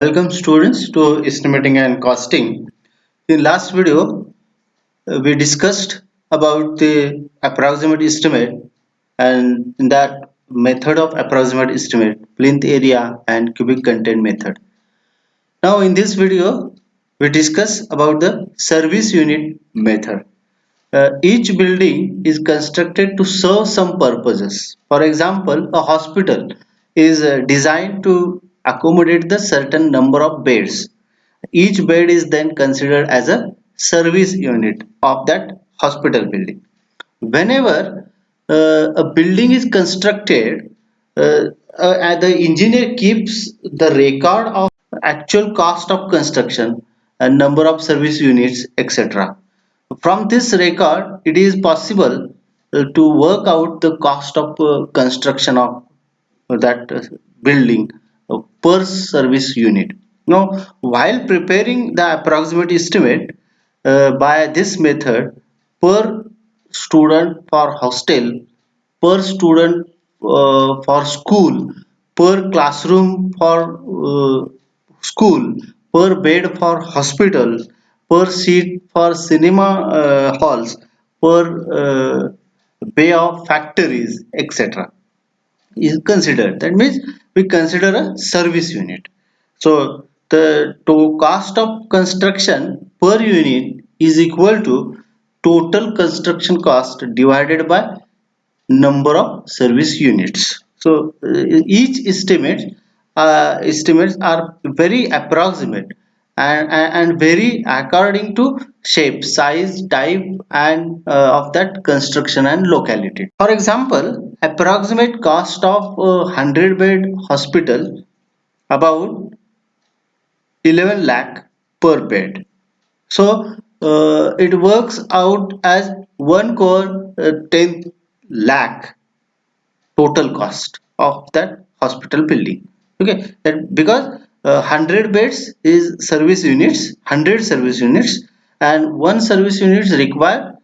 Welcome students to estimating and costing. In last video, we discussed about the approximate estimate and in that method of approximate estimate, plinth area and cubic content method. Now in this video, we discuss about the service unit method. Each building is constructed to serve some purposes. For example, a hospital is designed to accommodate the certain number of beds. Each bed is then considered as a service unit of that hospital building. Whenever a building is constructed, the engineer keeps the record of actual cost of construction and number of service units, etc. From this record, it is possible to work out the cost of construction of that building per service unit. Now, while preparing the approximate estimate by this method, per student for hostel, per student for school, per classroom for school, per bed for hospital, per seat for cinema halls, per bay of factories, etc. is considered. That means we consider a service unit. So the cost of construction per unit is equal to total construction cost divided by number of service units. So each estimates are very approximate and vary according to shape, size, type and of that construction and locality. For example, approximate cost of a 100-bed hospital about 11 lakh per bed. So it works out as 1 crore 10 lakh total cost of that hospital building. Okay, that because 100 beds is service units, 100 service units, and one service units require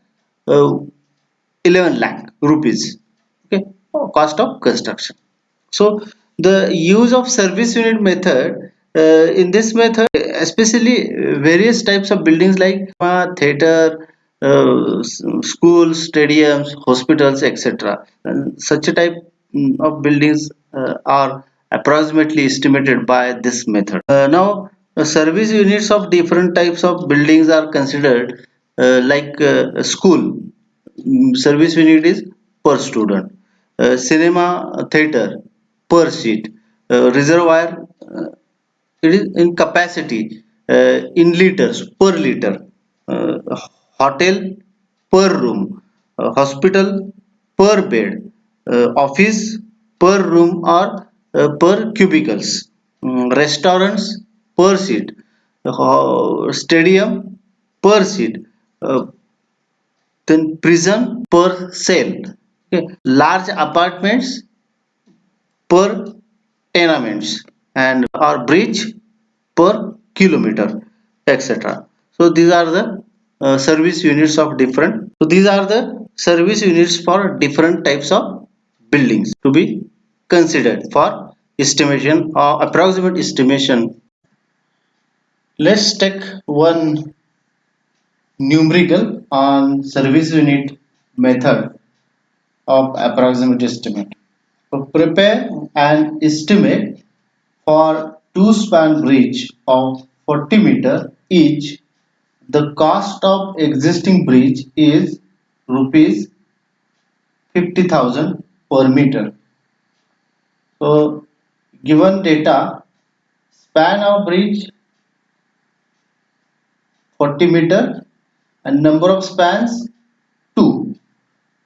11 lakh rupees. Okay, cost of construction. So the use of service unit method, in this method, especially various types of buildings like theater, schools, stadiums, hospitals, etc. And such a type of buildings are approximately estimated by this method. Now, service units of different types of buildings are considered, like school. Service unit is per student. Cinema theater per seat. Reservoir, it is in capacity, in liters per liter. Uh, Hotel per room. Hospital per bed. Office per room or per cubicles. Restaurants per seat. Stadium per seat. Uh, then prison per cell. Okay. Large apartments per tenements and or bridge per kilometer, etc. So these are the service units of different. So these are the service units for different types of buildings to be considered for estimation or approximate estimation. Let's take one numerical on service unit method of approximate estimate. So prepare an estimate for two span bridge of 40 meter each. The cost of existing bridge is rupees 50,000 per meter. So given data, span of bridge 40 meter and number of spans 2.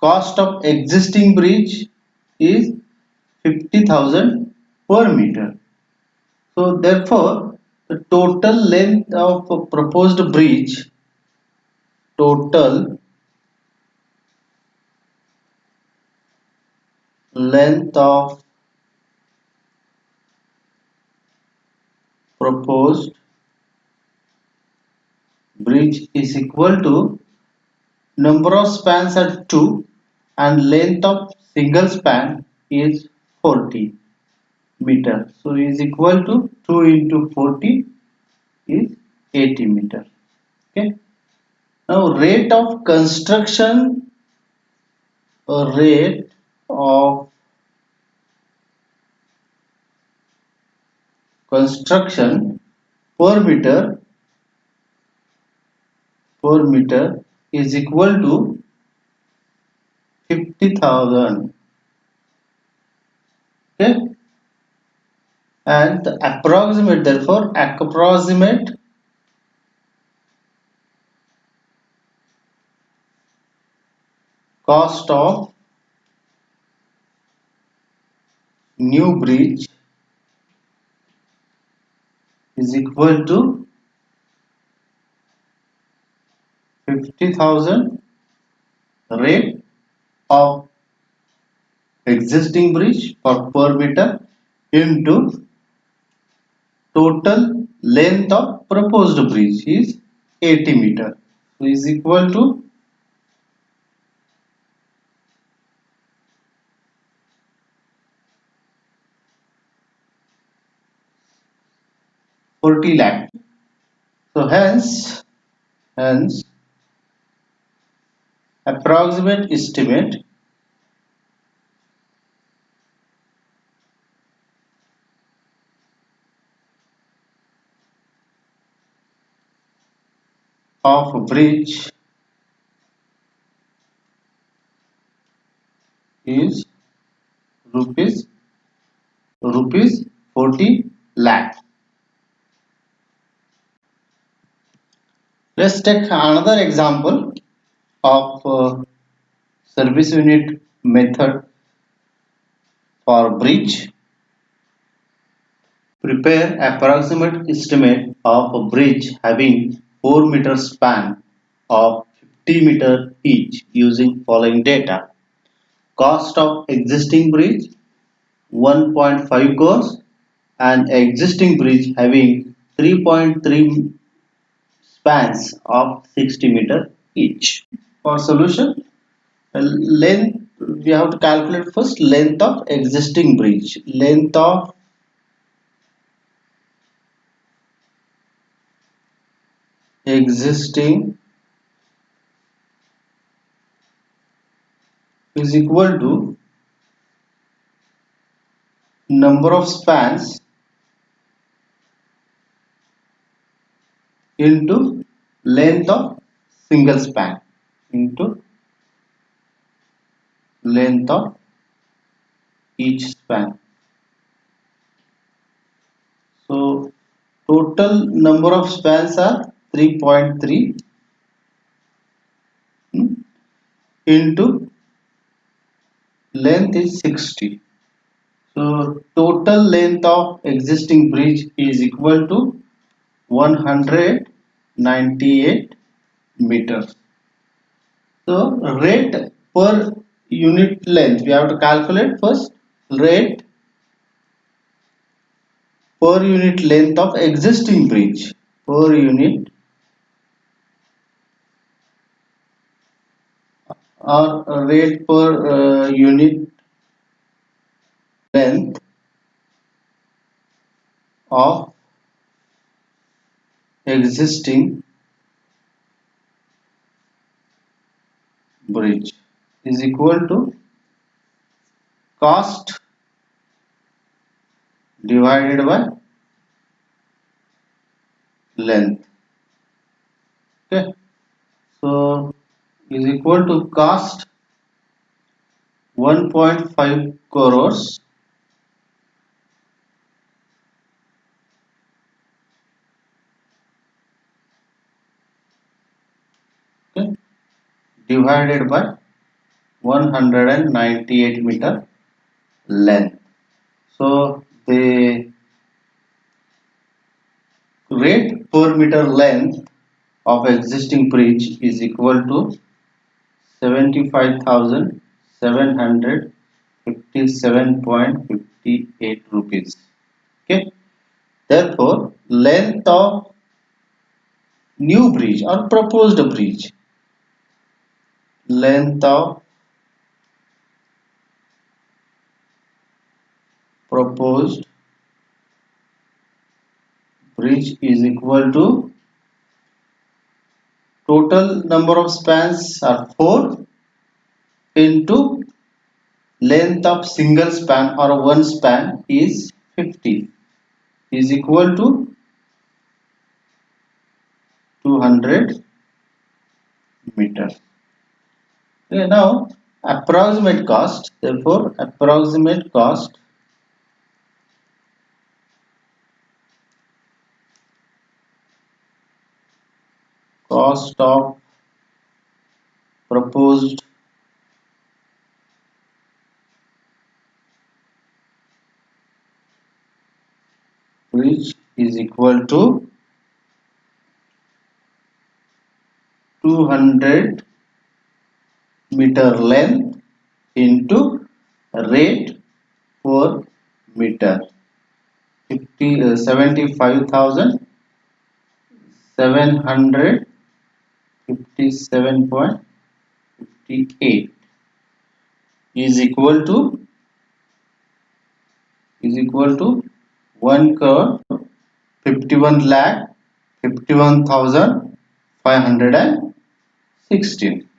Cost of existing bridge is 50,000 per meter. So therefore, the total length of a proposed bridge, total length of proposed bridge is equal to number of spans are 2 and length of single span is 40. meter. So is equal to 2 into 40 is 80 meter. Okay. Now rate of construction per meter is equal to 50,000. Okay. And the approximate cost of new bridge is equal to 50,000 rate of existing bridge per meter into total length of proposed bridge is 80 meter. So is equal to 40 lakh. So hence approximate estimate of a bridge is rupees rupees 40 lakh. Let's take another example of service unit method for bridge. Prepare approximate estimate of a bridge having 4-meter span of 50 meter each using following data. Cost of existing bridge 1.5 crores and existing bridge having 3.3 spans of 60 meter each. For solution, length we have to calculate first length of existing bridge. Length of existing is equal to number of spans into length of single span into length of each span. So total number of spans are 3.3 into length is 60. So total length of existing bridge is equal to 198 meters. So rate per unit length we have to calculate first rate per unit length of existing bridge per unit or rate per unit length of existing bridge is equal to cost divided by length. Okay, so is equal to cost 1.5 crores okay, divided by 198 meter length. So the rate per meter length of existing bridge is equal to 75,757.58 rupees. Okay. Therefore, length of new bridge or proposed bridge, length of proposed bridge is equal to total number of spans are 4 into length of single span or one span is 50 is equal to 200 meters. Okay, now approximate cost, therefore approximate cost of proposed bridge is equal to 200 meter length into rate per meter 75,757.58 is equal to 1 crore 51 lakh 51,516.